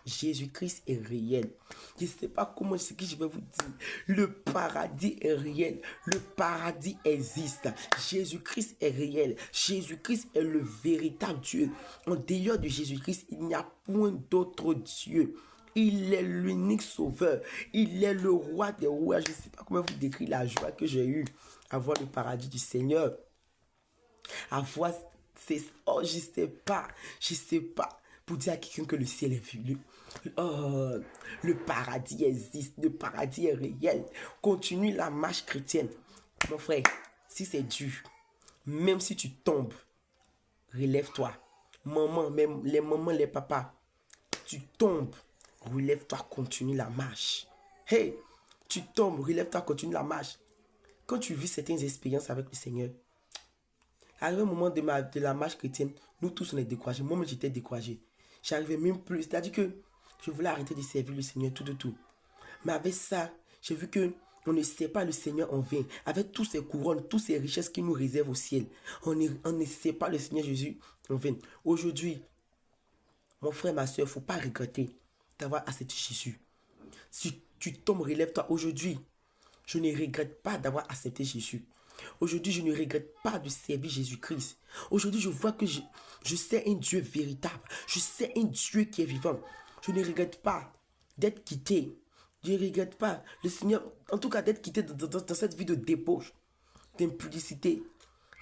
Jésus-Christ est réel. Je ne sais pas comment ce que je vais vous dire. Le paradis est réel. Le paradis existe. Jésus-Christ est réel. Jésus-Christ est le véritable Dieu. En dehors de Jésus-Christ, il n'y a point d'autre Dieu. Il est l'unique sauveur. Il est le roi des rois. Je ne sais pas comment vous décrire la joie que j'ai eue à voir le paradis du Seigneur. À voir, oh, je sais pas. Pour dire à quelqu'un que le ciel est vu. Le paradis existe. Le paradis est réel. Continue la marche chrétienne. Mon frère, si c'est dur, même si tu tombes, relève-toi. Maman, même les mamans, les papas, tu tombes, relève-toi, continue la marche. Hey, tu tombes, relève-toi, continue la marche. Quand tu vis certaines expériences avec le Seigneur, arrivé au moment de la marche chrétienne, nous tous on est découragés. Moi-même j'étais découragé. J'arrivais même plus. C'est-à-dire que je voulais arrêter de servir le Seigneur tout. Mais avec ça, j'ai vu que on ne sait pas le Seigneur en vain. Avec tous ces couronnes, toutes ces richesses qu'il nous réserve au ciel, on ne sait pas le Seigneur Jésus en vain. Aujourd'hui, mon frère, ma soeur, il ne faut pas regretter d'avoir accepté Jésus. Si tu tombes, relève-toi. Aujourd'hui, je ne regrette pas d'avoir accepté Jésus. Aujourd'hui, je ne regrette pas de servir Jésus-Christ. Aujourd'hui, je vois que je sais un Dieu véritable. Je sais un Dieu qui est vivant. Je ne regrette pas d'être quitté. Je ne regrette pas, le Seigneur, en tout cas, d'être quitté dans cette vie de débauche, d'impudicité,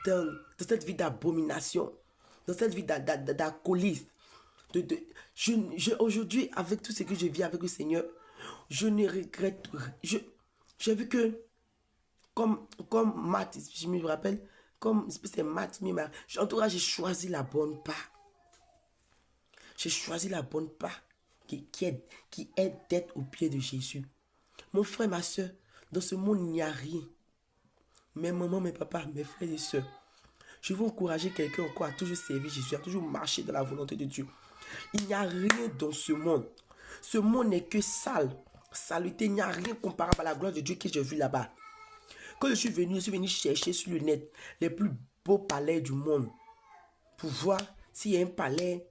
dans cette vie d'abomination, dans cette vie d'alcooliste. Aujourd'hui, avec tout ce que je vis avec le Seigneur, je ne regrette rien. J'ai vu que, comme Matt, je me rappelle, comme c'est Matt, en tout cas, j'ai choisi la bonne part. J'ai choisi la bonne part qui est d'être au pied de Jésus. Mon frère, ma soeur, dans ce monde, il n'y a rien. Mes mamans, mes papas, mes frères et soeurs, je veux encourager quelqu'un encore à toujours servir Jésus, à toujours marcher dans la volonté de Dieu. Il n'y a rien dans ce monde. Ce monde n'est que sale, saleté. Il n'y a rien comparable à la gloire de Dieu que j'ai vu là-bas. Quand je suis venu chercher sur le net les plus beaux palais du monde pour voir s'il y a un palais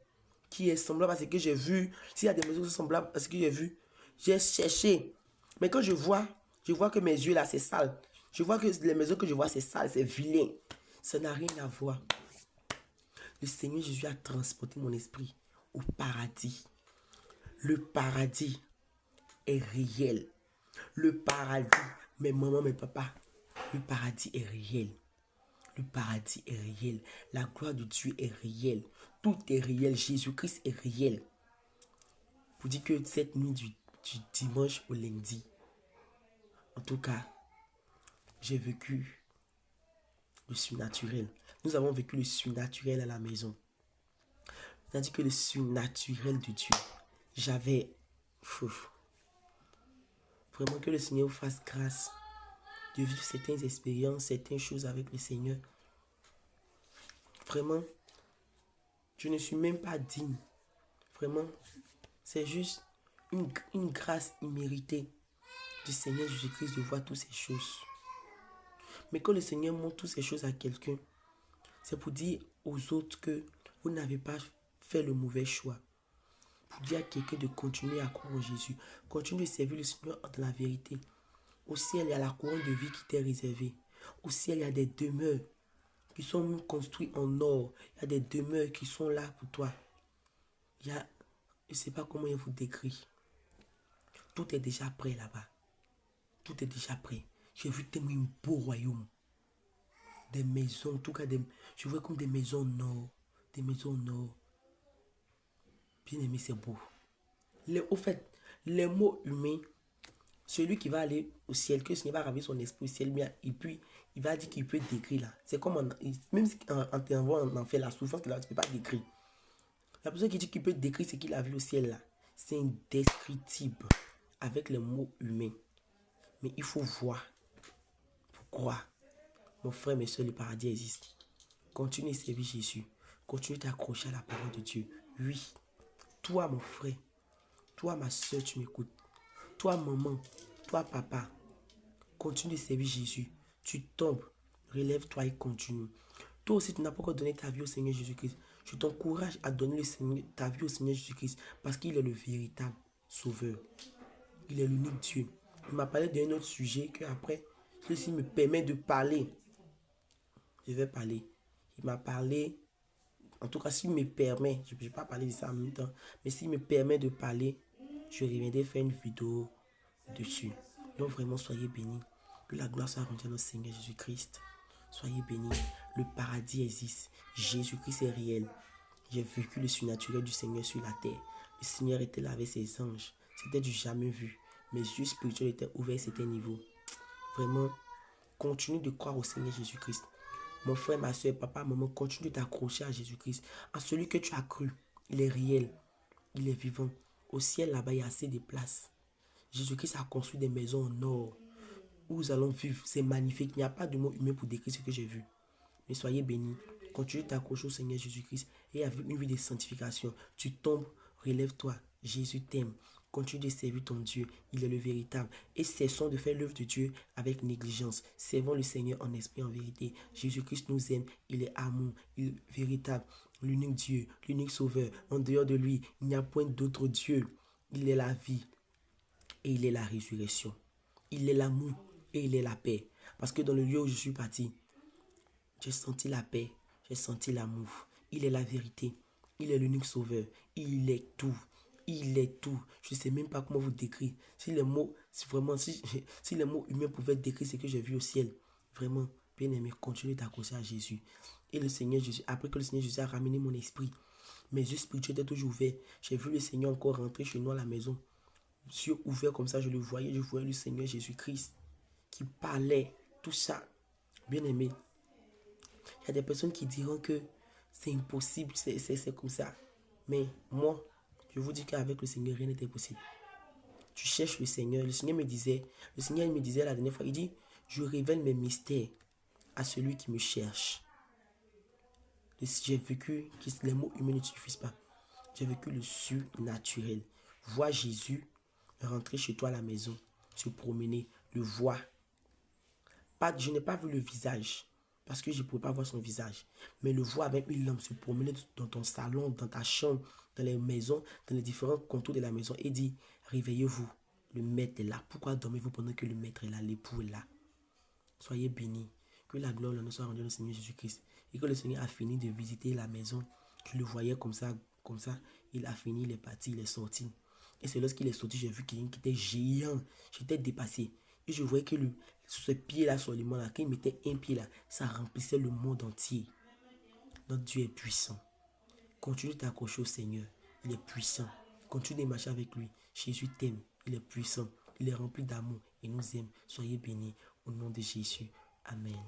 qui est semblable à ce que j'ai vu, s'il y a des maisons semblables à ce que j'ai vu. J'ai cherché. Mais quand je vois que mes yeux là, c'est sale. Je vois que les maisons que je vois, c'est sale, c'est vilain. Ça n'a rien à voir. Le Seigneur Jésus a transporté mon esprit au paradis. Le paradis est réel. Le paradis, mes mamans, mes papas, le paradis est réel. Le paradis est réel. La gloire de Dieu est réelle. Tout est réel. Jésus-Christ est réel. Pour dire que cette nuit du dimanche au lundi, en tout cas, j'ai vécu le surnaturel. Nous avons vécu le surnaturel à la maison. C'est-à-dire que le surnaturel de Dieu, j'avais... Vraiment que le Seigneur vous fasse grâce de vivre certaines expériences, certaines choses avec le Seigneur. Vraiment, je ne suis même pas digne. Vraiment, c'est juste une grâce imméritée du Seigneur Jésus-Christ de voir toutes ces choses. Mais quand le Seigneur montre toutes ces choses à quelqu'un, c'est pour dire aux autres que vous n'avez pas fait le mauvais choix. Pour dire à quelqu'un de continuer à croire en Jésus. Continuer de servir le Seigneur dans la vérité. Au ciel, il y a la couronne de vie qui t'est réservée. Au ciel, il y a des demeures qui sont construites en or. Il y a des demeures qui sont là pour toi. Je ne sais pas comment il vous décrit. Tout est déjà prêt là-bas. Tout est déjà prêt. J'ai vu tellement un beau royaume. Des maisons, en tout cas, je vois comme des maisons en or. Des maisons en or. Bien aimé, c'est beau. Au fait, les mots humains Celui qui va aller au ciel, que le Seigneur va ramener son esprit au ciel, bien, et puis il va dire qu'il peut décrire là. C'est comme, même si en t'envoie en enfer, la souffrance qu'il a, tu ne peux pas décrire. La personne qui dit qu'il peut décrire ce qu'il a vu au ciel là, c'est indescriptible avec les mots humains. Mais il faut voir, il faut croire. Mon frère, mes soeurs, le paradis existe. Continue de servir Jésus. Continue d'accrocher à la parole de Dieu. Oui, toi, mon frère, toi, ma soeur, tu m'écoutes. Toi, maman, toi, papa, continue de servir Jésus. Tu tombes, relève-toi et continue. Toi aussi, tu n'as pas encore donné ta vie au Seigneur Jésus-Christ. Je t'encourage à donner ta vie au Seigneur Jésus-Christ parce qu'il est le véritable sauveur. Il est l'unique Dieu. Il m'a parlé d'un autre sujet que après, ceci me permet de parler. Je vais parler. Il m'a parlé, en tout cas, s'il me permet, je ne peux pas parler de ça en même temps, mais s'il me permet de parler, je reviendrai faire une vidéo dessus. Donc vraiment, soyez bénis. Que la gloire soit rendue à notre Seigneur Jésus-Christ. Soyez bénis. Le paradis existe. Jésus-Christ est réel. J'ai vécu le surnaturel du Seigneur sur la terre. Le Seigneur était là avec ses anges. C'était du jamais vu. Mes yeux spirituels étaient ouverts à certains niveaux. Vraiment, continue de croire au Seigneur Jésus-Christ. Mon frère, ma soeur, papa, maman, continue de t'accrocher à Jésus-Christ. À celui que tu as cru. Il est réel. Il est vivant. Au ciel, là-bas, il y a assez de places. Jésus-Christ a construit des maisons en or où nous allons vivre. C'est magnifique. Il n'y a pas de mot humain pour décrire ce que j'ai vu. Mais soyez bénis. Continue de t'accrocher au Seigneur Jésus-Christ et avec une vie de sanctification. Tu tombes, relève-toi. Jésus t'aime. Continue de servir ton Dieu. Il est le véritable. Et cessons de faire l'œuvre de Dieu avec négligence. Servons le Seigneur en esprit, en vérité. Jésus-Christ nous aime. Il est amour. Il est véritable. L'unique Dieu, l'unique sauveur. En dehors de lui, il n'y a point d'autre Dieu. Il est la vie et il est la résurrection. Il est l'amour et il est la paix. Parce que dans le lieu où je suis parti, j'ai senti la paix, j'ai senti l'amour. Il est la vérité. Il est l'unique sauveur. Il est tout. Il est tout. Je ne sais même pas comment vous décrire. Si les mots, si les mots humains pouvaient décrire ce que j'ai vu au ciel, vraiment, bien aimé, continuez d'accrocher à Jésus. Et le Seigneur Jésus, après que le Seigneur Jésus a ramené mon esprit, mes yeux spirituels étaient toujours ouverts. J'ai vu le Seigneur encore rentrer chez nous à la maison. Yeux ouverts comme ça, je voyais le Seigneur Jésus-Christ qui parlait, tout ça. Bien aimé, il y a des personnes qui diront que c'est impossible, c'est comme ça. Mais moi, je vous dis qu'avec le Seigneur, rien n'était possible. Tu cherches le Seigneur. Le Seigneur me disait la dernière fois, il dit, je révèle mes mystères à celui qui me cherche. J'ai vécu, les mots humains ne suffisent pas. J'ai vécu le surnaturel. Vois Jésus rentrer chez toi à la maison, se promener, le voir. Je n'ai pas vu le visage, parce que je ne pouvais pas voir son visage. Mais le voir avec une lampe se promener dans ton salon, dans ta chambre, dans les maisons, dans les différents contours de la maison et dit, réveillez-vous, le maître est là. Pourquoi dormez-vous pendant que le maître est là, l'époux est là? Soyez bénis. Que la gloire nous soit rendue au Seigneur Jésus-Christ. Et que le Seigneur a fini de visiter la maison. Je le voyais comme ça. Il a fini, il est parti, il est sorti. Et c'est lorsqu'il est sorti, j'ai vu quelqu'un qui était géant. J'étais dépassé. Et je voyais que ce pied-là, seulement là, quand il mettait un pied là, ça remplissait le monde entier. Notre Dieu est puissant. Continue de t'accrocher au Seigneur. Il est puissant. Continue de marcher avec lui. Jésus t'aime. Il est puissant. Il est rempli d'amour. Il nous aime. Soyez bénis au nom de Jésus. Amen.